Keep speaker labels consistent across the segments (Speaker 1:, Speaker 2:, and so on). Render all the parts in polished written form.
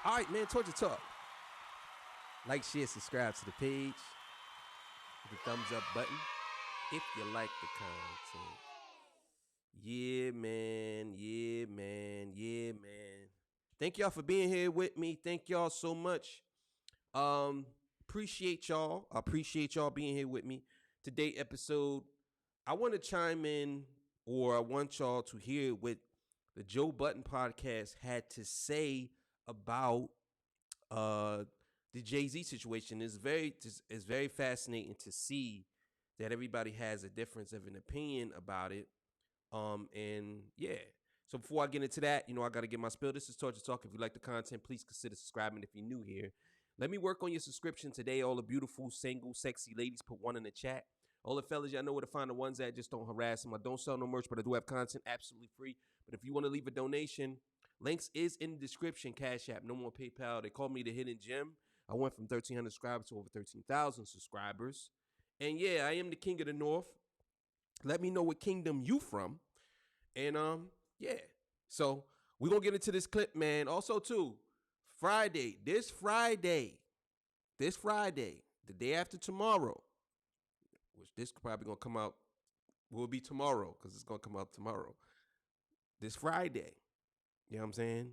Speaker 1: All right, man, Torture Talk. Like, share, subscribe to the page. Hit the thumbs up button if you like the content. Yeah, man. Yeah, man. Yeah, man. Thank y'all for being here with me. Thank y'all so much. Appreciate y'all. I appreciate y'all being here with me. Today episode, I want to chime in, or I want y'all to hear what the Joe Budden podcast had to say about the Jay-Z situation. It's very fascinating to see that everybody has a difference of an opinion about it. And yeah. So before I get into that, I got to get my spill. This is Torture Talk. If you like the content, please consider subscribing if you're new here. Let me work on your subscription today. All the beautiful, single, sexy ladies, put one in the chat. All the fellas, y'all know where to find the ones that just don't harass them. I don't sell no merch, but I do have content absolutely free. But if you want to leave a donation, links is in the description. Cash App, no more PayPal. They call me the Hidden Gem. I went from 1,300 subscribers to over 13,000 subscribers. And yeah, I am the king of the North. Let me know what kingdom you from. And yeah. So we're going to get into this clip, man. Also, too, this Friday, the day after tomorrow, which this probably going to come out, will be tomorrow because it's going to come out tomorrow. This Friday, you know what I'm saying?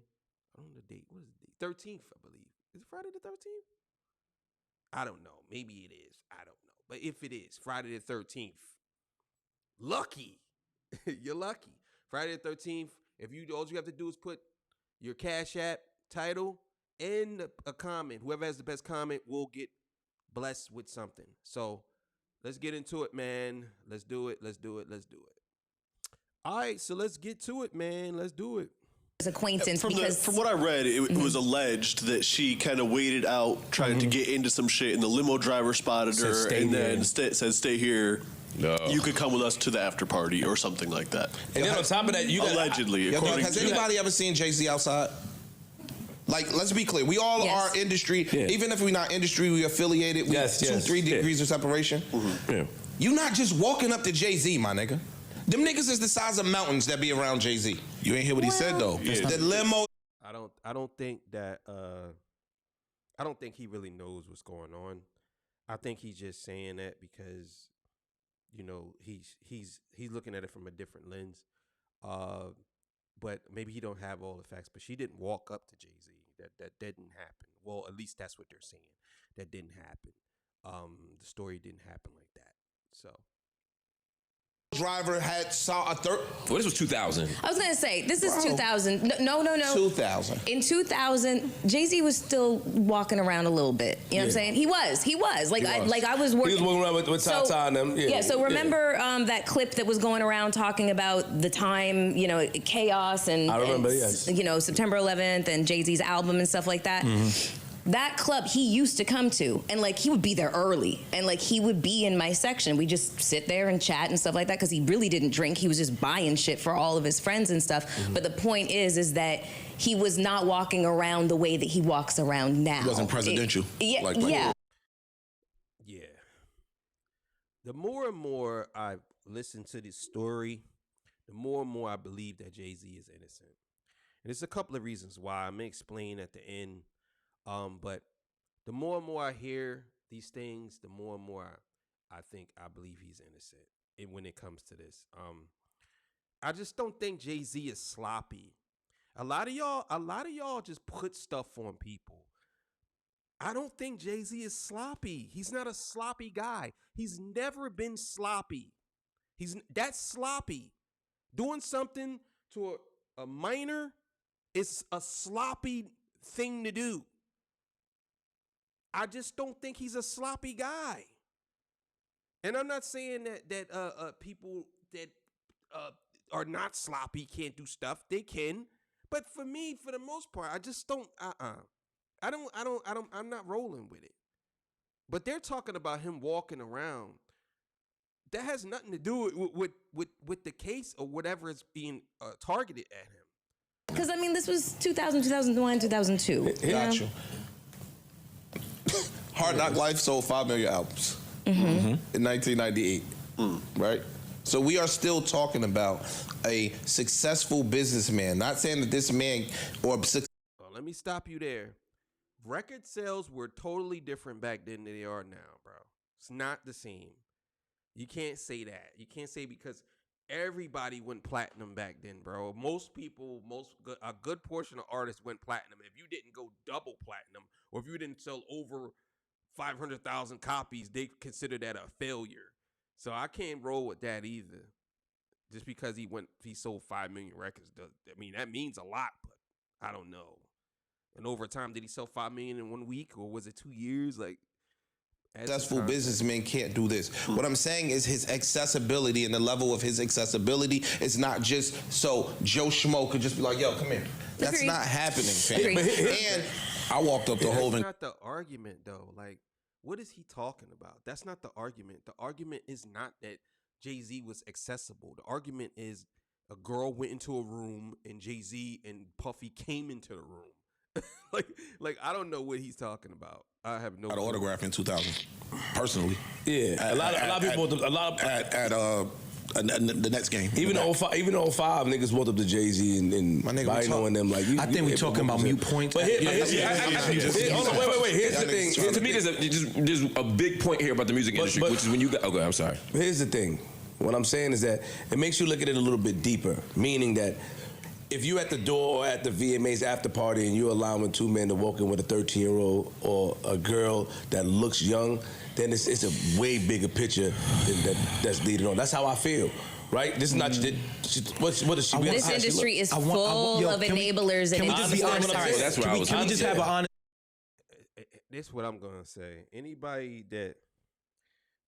Speaker 1: I don't know the date. What is the date? 13th, I believe. Is it Friday the 13th? I don't know. Maybe it is. I don't know. But if it is, Friday the 13th, lucky. You're lucky. Friday the 13th, all you have to do is put your Cash App title and a comment. Whoever has the best comment will get blessed with something. So let's get into it, man. Let's do it. All right, so let's get to it, man. Let's do it.
Speaker 2: Acquaintance
Speaker 3: from what I read, it was alleged that she kind of waited out, trying to get into some shit, and the limo driver spotted her, and then said, "Stay here. No. You could come with us to the after party," or something like that.
Speaker 4: And then on top of that,
Speaker 3: allegedly.
Speaker 5: Has anybody ever seen Jay-Z outside? Like, let's be clear. We all are industry. Yeah. Even if we're not industry, we affiliated. We 2-3 degrees of separation. Mm-hmm. Yeah. You not just walking up to Jay-Z, my nigga. Them niggas is the size of mountains that be around Jay-Z. You ain't hear what he said though. Yeah. The limo.
Speaker 1: I don't think that. I don't think he really knows what's going on. I think he's just saying that because, he's looking at it from a different lens. But maybe he don't have all the facts. But she didn't walk up to Jay-Z. That didn't happen. Well, at least that's what they're saying. That didn't happen. The story didn't happen like that. So.
Speaker 5: Driver saw a third.
Speaker 4: Well, this was 2000.
Speaker 2: I was gonna say this is 2000. No.
Speaker 5: 2000.
Speaker 2: In 2000, Jay-Z was still walking around a little bit. You know what I'm saying? He was. I was working.
Speaker 4: He was walking around with Tata and them.
Speaker 2: Yeah. So remember that clip that was going around talking about the time, chaos and
Speaker 4: I remember. Yes.
Speaker 2: September 11th and Jay-Z's album and stuff like that. Mm-hmm. That club he used to come to, and he would be there early, and he would be in my section. We just sit there and chat and stuff like that because he really didn't drink. He was just buying shit for all of his friends and stuff. Mm-hmm. But the point is that he was not walking around the way that he walks around now.
Speaker 5: He wasn't presidential.
Speaker 2: Yeah.
Speaker 1: The more and more I listen to this story, the more and more I believe that Jay-Z is innocent. And there's a couple of reasons why. I'm gonna explain at the end. But the more and more I hear these things, the more and more I believe he's innocent when it comes to this. I just don't think Jay-Z is sloppy. A lot of y'all just put stuff on people. I don't think Jay-Z is sloppy. He's not a sloppy guy. He's never been sloppy. That's sloppy. Doing something to a minor is a sloppy thing to do. I just don't think he's a sloppy guy. And I'm not saying that people that are not sloppy can't do stuff. They can. But for me, for the most part, I just don't I'm not rolling with it. But they're talking about him walking around. That has nothing to do with the case or whatever is being targeted at him.
Speaker 2: Because this was 2000, 2001, 2002.
Speaker 5: Got you. Hard Knock Life sold 5 million albums in 1998, right? So we are still talking about a successful businessman. Not saying that this man
Speaker 1: Well, let me stop you there. record sales were totally different back then than they are now, bro. It's not the same. You can't say that. You can't say because everybody went platinum back then, bro. Most people, a good portion of artists went platinum. If you didn't go double platinum, or if you didn't sell over 500,000 copies, they consider that a failure. So I can't roll with that either. Just because he sold 5 million records, that means a lot, but I don't know. And over time, did he sell 5 million in 1 week, or was it 2 years? Like,
Speaker 5: successful businessmen can't do this. What I'm saying is his accessibility and the level of his accessibility is not just so Joe Schmo could just be like, yo, come here. That's not happening, fam. And I walked up the whole.
Speaker 1: That's not the argument, though. Like, what is he talking about? That's not the argument. The argument is not that Jay-Z was accessible. The argument is a girl went into a room and Jay-Z and Puffy came into the room. like I don't know what he's talking about. I have no.
Speaker 5: I got an autograph in 2000, personally.
Speaker 4: Yeah, a lot of people.
Speaker 5: At the Nets game.
Speaker 4: Even 05, niggas walked up to Jay-Z and
Speaker 5: my nigga
Speaker 4: knowing them like. I
Speaker 6: think we talking about mute points.
Speaker 4: But hold on, wait. Here's the thing.
Speaker 7: To me, there's a big point here about the music industry, which is when you got. Okay, I'm sorry.
Speaker 4: Here's the thing. What I'm saying is that it makes you look at it a little bit deeper, meaning that if you at the door or at the VMAs after party and you're allowing two men to walk in with a 13-year-old or a girl that looks young, then it's a way bigger picture that's leading on. That's how I feel. Right? This is not what is she?
Speaker 2: This industry is full of enablers and
Speaker 6: can we just be honest?
Speaker 7: That's what I was.
Speaker 6: Can we just have an honest?
Speaker 1: This is what I'm gonna say. Anybody that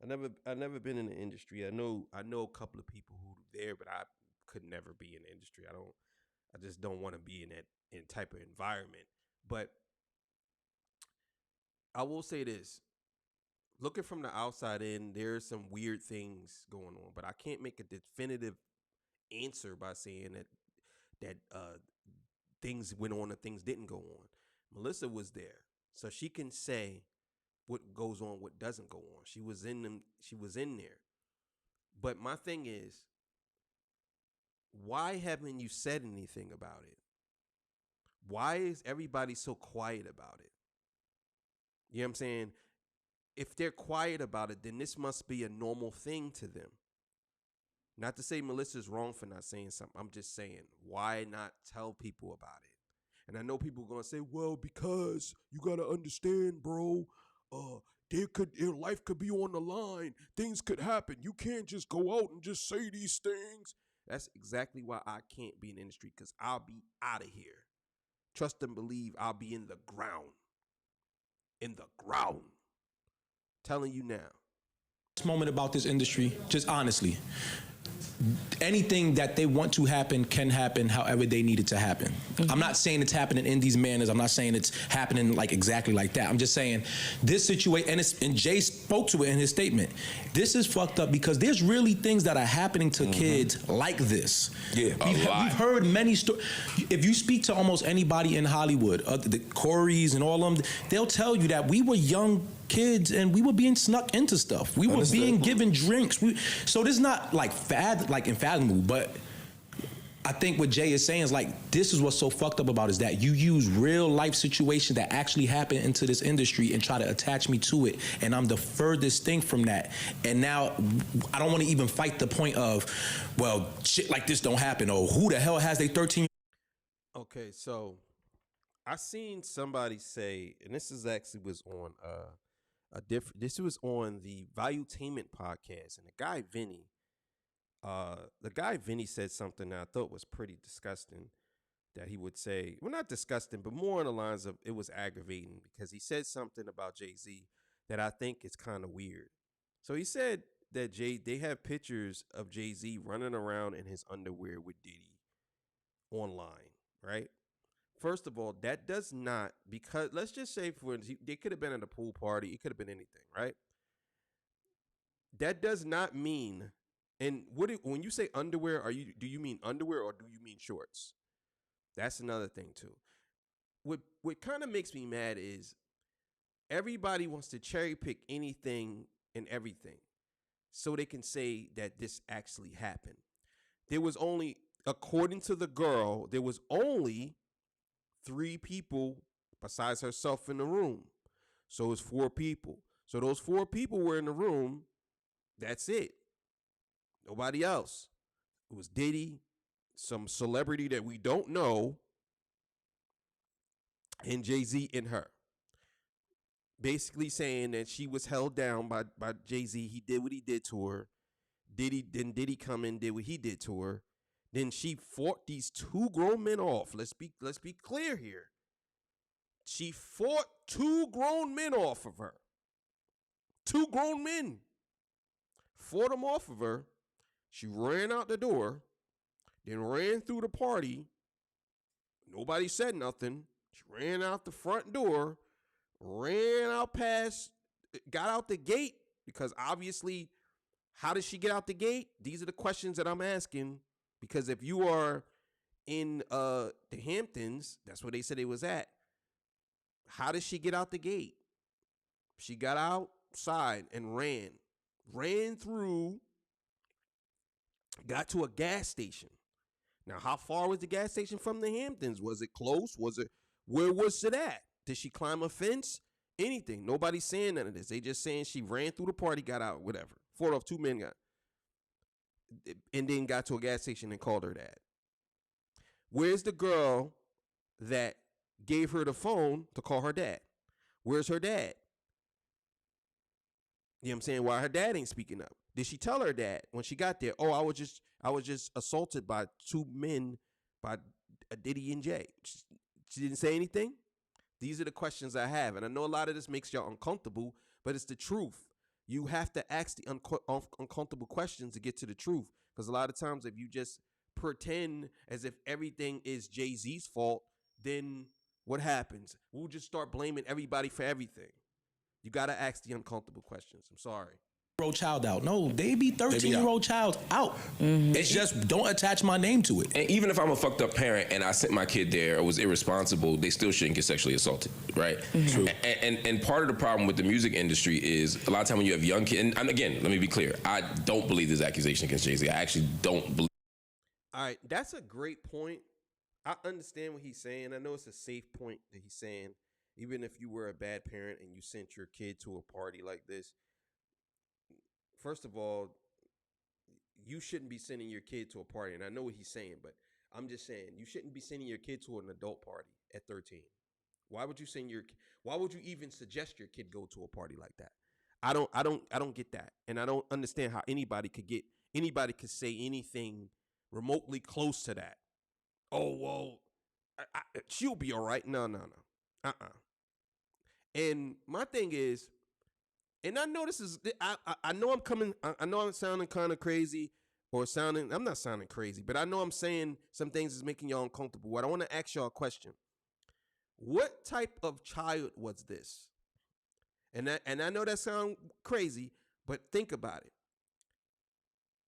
Speaker 1: I never been in the industry. I know a couple of people who are there, but I could never be in the industry. I just don't want to be in that type of environment. But I will say this. Looking from the outside in, there's some weird things going on, but I can't make a definitive answer by saying that things went on and things didn't go on. Melissa was there, so she can say what goes on, what doesn't go on. She was in there. But my thing is, why haven't you said anything about it? Why is everybody so quiet about it? You know what I'm saying? If they're quiet about it, then this must be a normal thing to them. Not to say Melissa's wrong for not saying something. I'm just saying, why not tell people about it? And I know people are going to say, well, because you got to understand, bro, your life could be on the line. Things could happen. You can't just go out and just say these things. That's exactly why I can't be in the industry, because I'll be out of here. Trust and believe I'll be in the ground. In the ground. Telling you now.
Speaker 6: Moment about this industry, just honestly. Anything that they want to happen can happen however they need it to happen. Mm-hmm. I'm not saying it's happening in these manners. I'm not saying it's happening like exactly like that. I'm just saying this situation, and Jay spoke to it in his statement. This is fucked up because there's really things that are happening to kids like this.
Speaker 4: Yeah,
Speaker 6: we've heard many stories. If you speak to almost anybody in Hollywood, the Coreys and all of them, they'll tell you that we were young kids and we were being snuck into stuff. We were being given drinks. So this is not like unfathomable, but I think what Jay is saying is like, this is what's so fucked up about is that you use real life situations that actually happen into this industry and try to attach me to it. And I'm the furthest thing from that. And now I don't want to even fight the point of, well, shit like this don't happen. Or who the hell has they 13?
Speaker 1: Okay, so I seen somebody say, and this is actually was on this was on the Valuetainment podcast, and the guy Vinny said something that I thought was pretty disgusting, that he would say, well, not disgusting, but more on the lines of it was aggravating, because he said something about Jay-Z that I think is kind of weird. So he said that they have pictures of Jay-Z running around in his underwear with Diddy online, right? First of all, that does not, because let's just say they could have been at a pool party. It could have been anything, right? That does not mean, and when you say underwear, do you mean underwear or do you mean shorts? That's another thing too. What kind of makes me mad is everybody wants to cherry pick anything and everything so they can say that this actually happened. There was only, according to the girl, there was only 3 people besides herself in the room. So it's 4 people. So those 4 people were in the room. That's it. Nobody else. It was Diddy, some celebrity that we don't know, and Jay-Z and her. Basically saying that she was held down by Jay-Z. He did what he did to her. Diddy come in and did what he did to her. Then she fought these 2 grown men off. Let's be clear here. She fought 2 grown men off of her. 2 grown men. Fought them off of her. She ran out the door, then ran through the party. Nobody said nothing. She ran out the front door, ran out past, got out the gate, because obviously, how did she get out the gate? These are the questions that I'm asking, because if you are in the Hamptons, that's where they said it was at. How did she get out the gate? She got outside and ran through, got to a gas station. Now, how far was the gas station from the Hamptons? Was it close? Where was it at? Did she climb a fence? Anything. Nobody's saying none of this. They just saying she ran through the party, got out, whatever. 4 off 2 men got, and then got to a gas station and called her dad. Where's the girl that gave her the phone to call her dad? Where's her dad? You know what I'm saying? Why her dad ain't speaking up? Did she tell her dad when she got there? Oh, I was just assaulted by 2 men, by Diddy and Jay. She didn't say anything. These are the questions I have, and I know a lot of this makes y'all uncomfortable, but it's the truth. You have to ask the uncomfortable questions to get to the truth, because a lot of times if you just pretend as if everything is Jay-Z's fault, then what happens? We'll just start blaming everybody for everything. You got to ask the uncomfortable questions. I'm sorry.
Speaker 6: Child out. No, they be 13-year-old child out. Mm-hmm. It's just don't attach my name to it.
Speaker 7: And even if I'm a fucked up parent and I sent my kid there or was irresponsible, they still shouldn't get sexually assaulted, right? Mm-hmm. True. And part of the problem with the music industry is a lot of time when you have young kids, and again, let me be clear, I don't believe this accusation against Jay-Z. I actually don't believe.
Speaker 1: All right, that's a great point. I understand what he's saying. I know it's a safe point that he's saying. Even if you were a bad parent and you sent your kid to a party like this, first of all, you shouldn't be sending your kid to a party. And I know what he's saying, but I'm just saying you shouldn't be sending your kid to an adult party at 13. Why would you even suggest your kid go to a party like that? I don't get that. And I don't understand how anybody could say anything remotely close to that. Oh, well, she'll be all right. No. And my thing is, and I know this is, I know I'm sounding kind of crazy, I'm not sounding crazy, but I know I'm saying some things is making y'all uncomfortable. What I want to ask y'all a question. What type of child was this? And I know that sounds crazy, but think about it.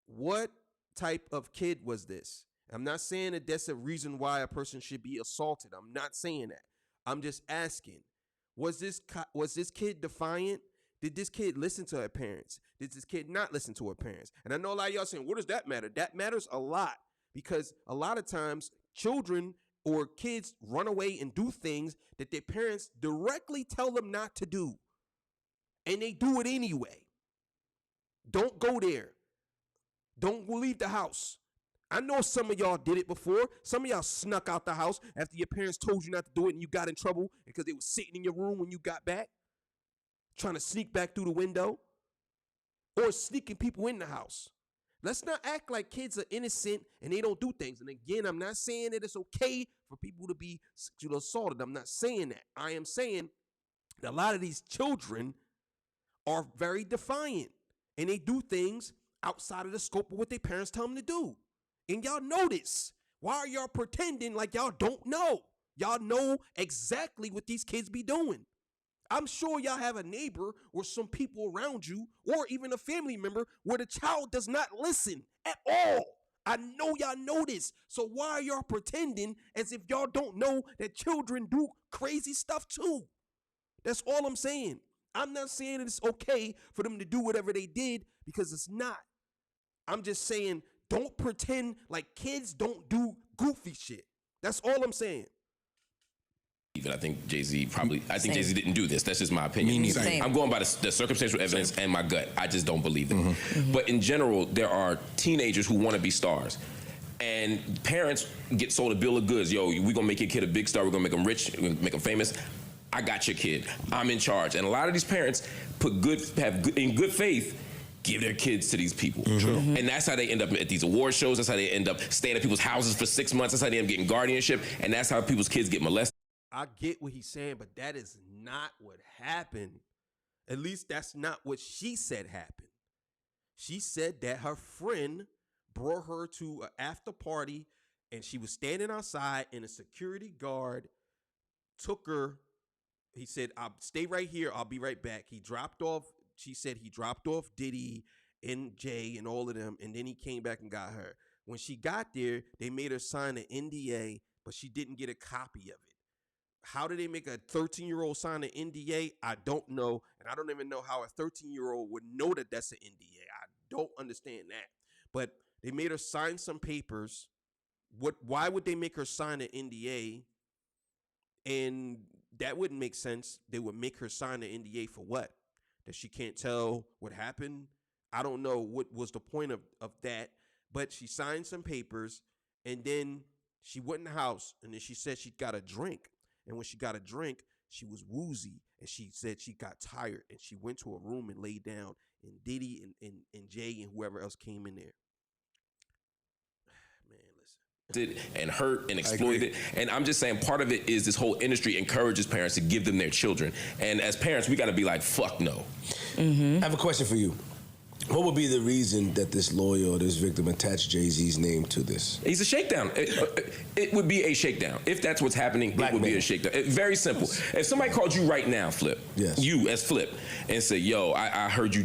Speaker 1: What type of kid was this? I'm not saying that that's a reason why a person should be assaulted. I'm not saying that. I'm just asking. Was this kid defiant? Did this kid listen to her parents? Did this kid not listen to her parents? And I know a lot of y'all saying, what does that matter? That matters a lot, because a lot of times children or kids run away and do things that their parents directly tell them not to do. And they do it anyway. Don't go there. Don't leave the house. I know some of y'all did it before. Some of y'all snuck out the house after your parents told you not to do it and you got in trouble because they were sitting in your room when you got back, trying to sneak back through the window, or sneaking people in the house. Let's not act like kids are innocent and they don't do things. And again, I'm not saying that it's okay for people to be sexually assaulted. I'm not saying that. I am saying that a lot of these children are very defiant and they do things outside of the scope of what their parents tell them to do. And y'all know this. Why are y'all pretending like y'all don't know? Y'all know exactly what these kids be doing. I'm sure y'all have a neighbor or some people around you or even a family member where the child does not listen at all. I know y'all know this. So why are y'all pretending as if y'all don't know that children do crazy stuff too? That's all I'm saying. I'm not saying it's okay for them to do whatever they did, because it's not. I'm just saying don't pretend like kids don't do goofy shit. That's all I'm saying.
Speaker 7: Even I think Jay-Z Jay-Z didn't do this. That's just my opinion. I'm going by the circumstantial evidence and my gut. I just don't believe it. But in general, there are teenagers who want to be stars. And parents get sold a bill of goods. Yo, we're gonna make your kid a big star. We're gonna make him rich. We're gonna make him famous. I got your kid. I'm in charge. And a lot of these parents in good faith, give their kids to these people. And that's how they end up at these award shows. That's how they end up staying at people's houses for 6 months. That's how they end up getting guardianship. And that's how people's kids get molested.
Speaker 1: I get what he's saying, but that is not what happened. At least that's not what she said happened. She said that her friend brought her to an after party and she was standing outside and a security guard took her. He said, I'll stay right here. I'll be right back. She said he dropped off Diddy and Jay and all of them, and then he came back and got her. When she got there, they made her sign an NDA, but she didn't get a copy of it. How do they make a 13-year-old sign an NDA? I don't know, and I don't even know how a 13-year-old would know that that's an NDA. I don't understand that. But they made her sign some papers. Why would they make her sign an NDA? And that wouldn't make sense. They would make her sign an NDA for what? That she can't tell what happened? I don't know what was the point of that. But she signed some papers, and then she went in the house, and then she said she got a drink. And when she got a drink, she was woozy, and she said she got tired, and she went to a room and laid down, and Diddy and Jay and whoever else came in there. Man, listen.
Speaker 7: And hurt and exploited. And I'm just saying part of it is this whole industry encourages parents to give them their children. And as parents, we got to be like, fuck no.
Speaker 4: I have a question for you. What would be the reason that this lawyer or this victim attached Jay-Z's name to this?
Speaker 7: He's a shakedown. It would be a shakedown. If that's what's happening, it would be a shakedown. Very simple. If somebody called you right now, Flip, you as Flip, and say, yo, I heard you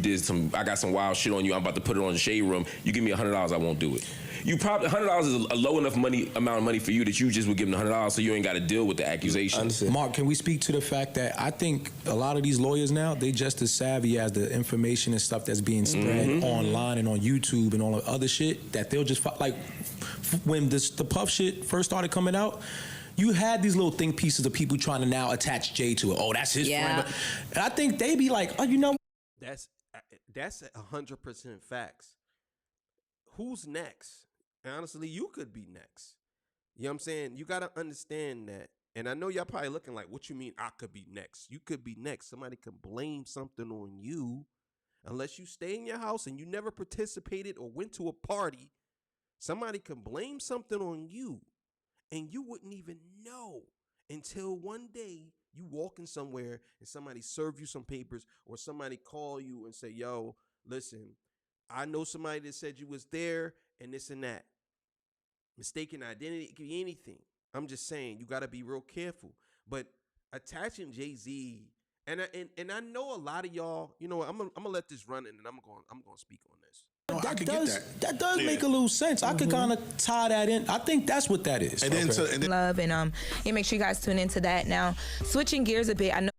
Speaker 7: I got some wild shit on you, I'm about to put it on the shade room, you give me $100, I won't do it. You probably $100 is a low enough amount of money for you that you just would give them $100 so you ain't got to deal with the accusation.
Speaker 6: Mark, can we speak to the fact that I think a lot of these lawyers now, they just as savvy as the information and stuff that's being spread online and on YouTube and all the other shit, that they'll just like when the Puff shit first started coming out, you had these little think pieces of people trying to now attach Jay to it. Oh, that's his friend. And I think they be like, oh, you know,
Speaker 1: that's 100% facts. Who's next? And honestly, you could be next. You know what I'm saying? You got to understand that. And I know y'all probably looking like, what you mean I could be next? You could be next. Somebody could blame something on you. Unless you stay in your house and you never participated or went to a party, somebody can blame something on you. And you wouldn't even know until one day you walking somewhere and somebody serve you some papers or somebody call you and say, yo, listen, I know somebody that said you was there and this and that. Mistaken identity, it could be anything. I'm just saying, you got to be real careful. But attaching Jay-Z, and I know a lot of y'all, you know what, I'm gonna let this run and then I'm going to speak on this.
Speaker 6: That does make a little sense. I could kind of tie that in. I think that's what that is.
Speaker 5: And then
Speaker 8: love and make sure you guys tune into that. Now, switching gears a bit, I know.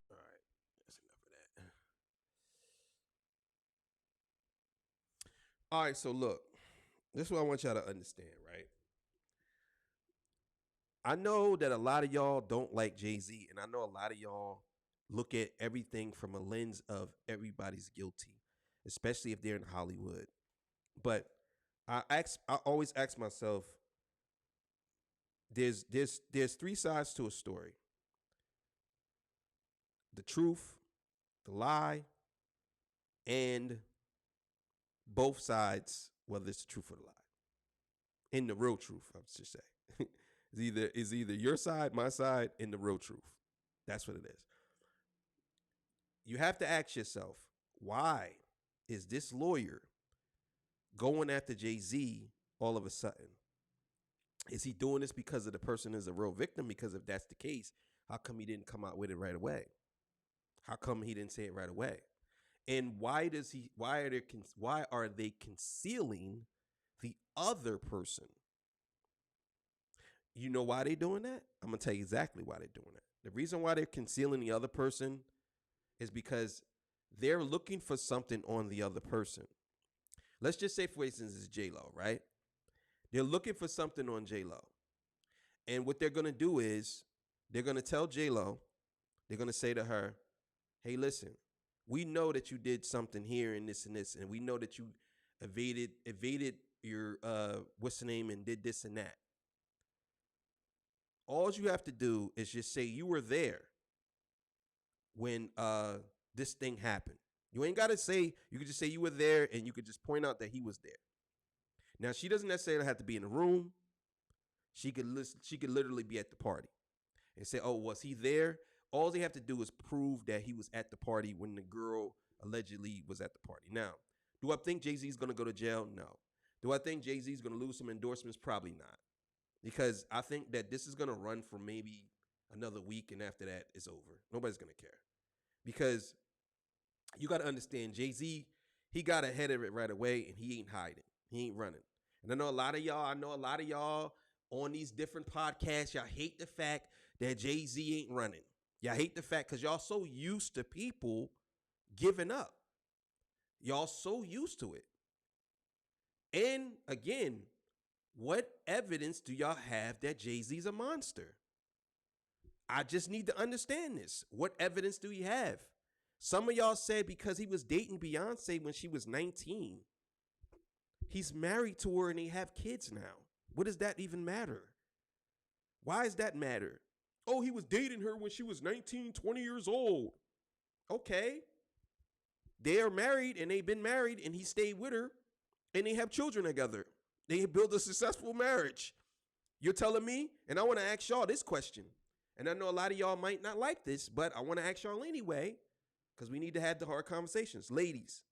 Speaker 1: All right, so look, this is what I want y'all to understand, right? I know that a lot of y'all don't like Jay-Z, and I know a lot of y'all look at everything from a lens of everybody's guilty, especially if they're in Hollywood. But I always ask myself, there's three sides to a story: the truth, the lie, and both sides, whether it's the truth or the lie. In the real truth, I would just say. It's either your side, my side, and the real truth. That's what it is. You have to ask yourself, why is this lawyer going after Jay-Z all of a sudden? Is he doing this because of the person is a real victim? Because if that's the case, how come he didn't come out with it right away? How come he didn't say it right away? And why are they concealing the other person? You know why they're doing that? I'm going to tell you exactly why they're doing that. The reason why they're concealing the other person is because they're looking for something on the other person. Let's just say, for instance, it's J-Lo, right? They're looking for something on J-Lo. And what they're going to do is They're going to tell J-Lo, they're going to say to her, hey, listen, we know that you did something here and this, and we know that you evaded your, what's the name, and did this and that. All you have to do is just say you were there when this thing happened. You ain't got to say, you could just say you were there, and you could just point out that he was there. Now, she doesn't necessarily have to be in the room. She could literally be at the party and say, oh, was he there? All they have to do is prove that he was at the party when the girl allegedly was at the party. Now, do I think Jay-Z is going to go to jail? No. Do I think Jay-Z is going to lose some endorsements? Probably not. Because I think that this is going to run for maybe another week, and after that, it's over. Nobody's going to care. Because you got to understand, Jay-Z, he got ahead of it right away, and he ain't hiding. He ain't running. And I know a lot of y'all on these different podcasts, y'all hate the fact that Jay-Z ain't running. Y'all hate the fact because y'all so used to people giving up. Y'all so used to it. And again, what evidence do y'all have that Jay-Z's a monster? I just need to understand this. What evidence do you have? Some of y'all said because he was dating Beyonce when she was 19. He's married to her and they have kids now. What does that even matter? Why does that matter? Oh, he was dating her when she was 19, 20 years old. Okay. They are married and they've been married and he stayed with her and they have children together. They built a successful marriage. You're telling me? And I want to ask y'all this question. And I know a lot of y'all might not like this, but I want to ask y'all anyway, because we need to have the hard conversations. Ladies,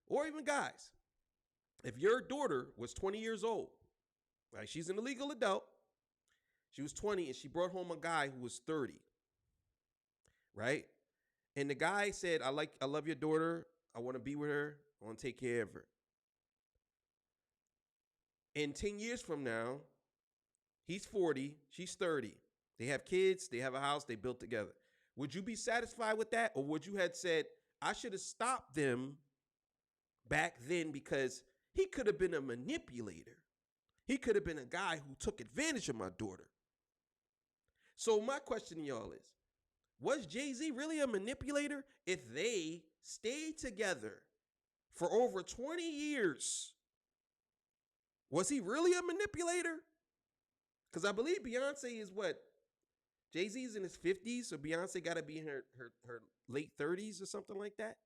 Speaker 1: or even guys, if your daughter was 20 years old, right? She's an legal adult. She was 20 and she brought home a guy who was 30, right? And the guy said, I love your daughter. I want to be with her. I want to take care of her. And 10 years from now, he's 40, she's 30. They have kids, they have a house, they built together. Would you be satisfied with that? Or would you have said, I should have stopped them back then because he could have been a manipulator. He could have been a guy who took advantage of my daughter. So my question to y'all is, was Jay-Z really a manipulator? If they stayed together for over 20 years, was he really a manipulator? Because I believe Beyonce is what? Jay-Z is in his 50s, so Beyonce got to be in her late 30s or something like that.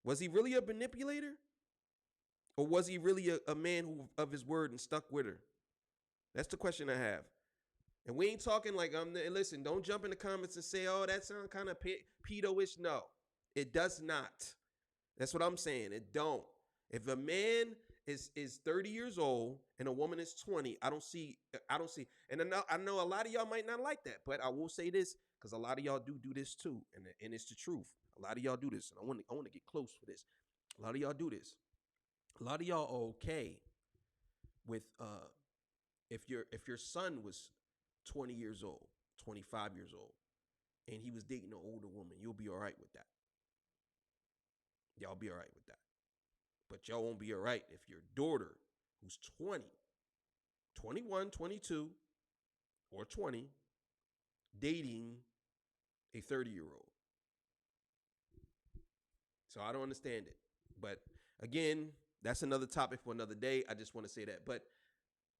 Speaker 1: Was he really a manipulator? Or was he really a man who of his word and stuck with her? That's the question I have. And we ain't talking like, listen, don't jump in the comments and say, oh, that sounds kind of pedo-ish. No, it does not. That's what I'm saying. It don't. If a man is 30 years old and a woman is 20, I don't see. And I know a lot of y'all might not like that, but I will say this because a lot of y'all do this too, and it's the truth. A lot of y'all do this, and I want to get close for this. A lot of y'all do this. A lot of y'all are okay with if your son was 20 years old, 25 years old, and he was dating an older woman, you'll be all right with that. Y'all be all right with that. But y'all won't be all right if your daughter, who's 20, 21, 22, or 20, dating a 30-year-old. So I don't understand it. But again, that's another topic for another day. I just want to say that. But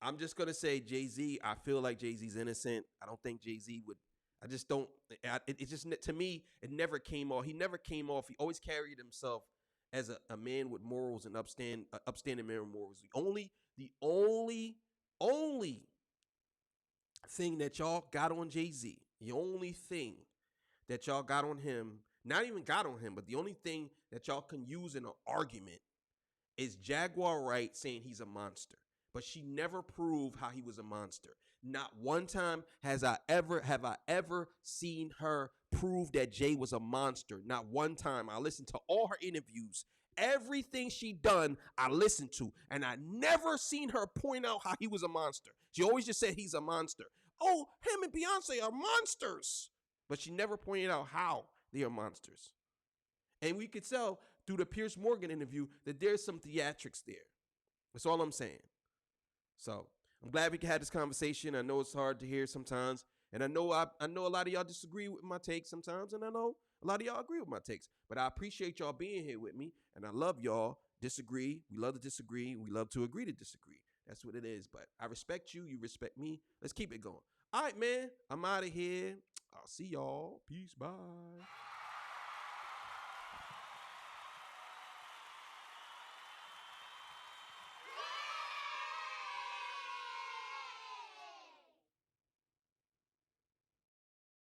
Speaker 1: I'm just going to say Jay-Z, I feel like Jay-Z's innocent. I don't think Jay-Z would. I just don't. It just, to me, it never came off. He never came off. He always carried himself as a man with morals and upstanding man with morals. The only thing that y'all got on Jay-Z, the only thing that y'all got on him, not even got on him, but the only thing that y'all can use in an argument is Jaguar Wright saying he's a monster. But she never proved how he was a monster. Not one time have I ever seen her prove that Jay was a monster. Not one time. I listened to all her interviews. Everything she done, I listened to. And I never seen her point out how he was a monster. She always just said he's a monster. Oh, him and Beyonce are monsters. But she never pointed out how they are monsters. And we could tell through the Piers Morgan interview that there's some theatrics there. That's all I'm saying. So I'm glad we could have this conversation. I know it's hard to hear sometimes And I know a lot of y'all disagree with my takes sometimes, and I know a lot of y'all agree with my takes. But I appreciate y'all being here with me, and I love y'all. Disagree. We love to disagree. We love to agree to disagree. That's what it is. But I respect you. You respect me. Let's keep it going. All right, man. I'm out of here. I'll see y'all. Peace. Bye.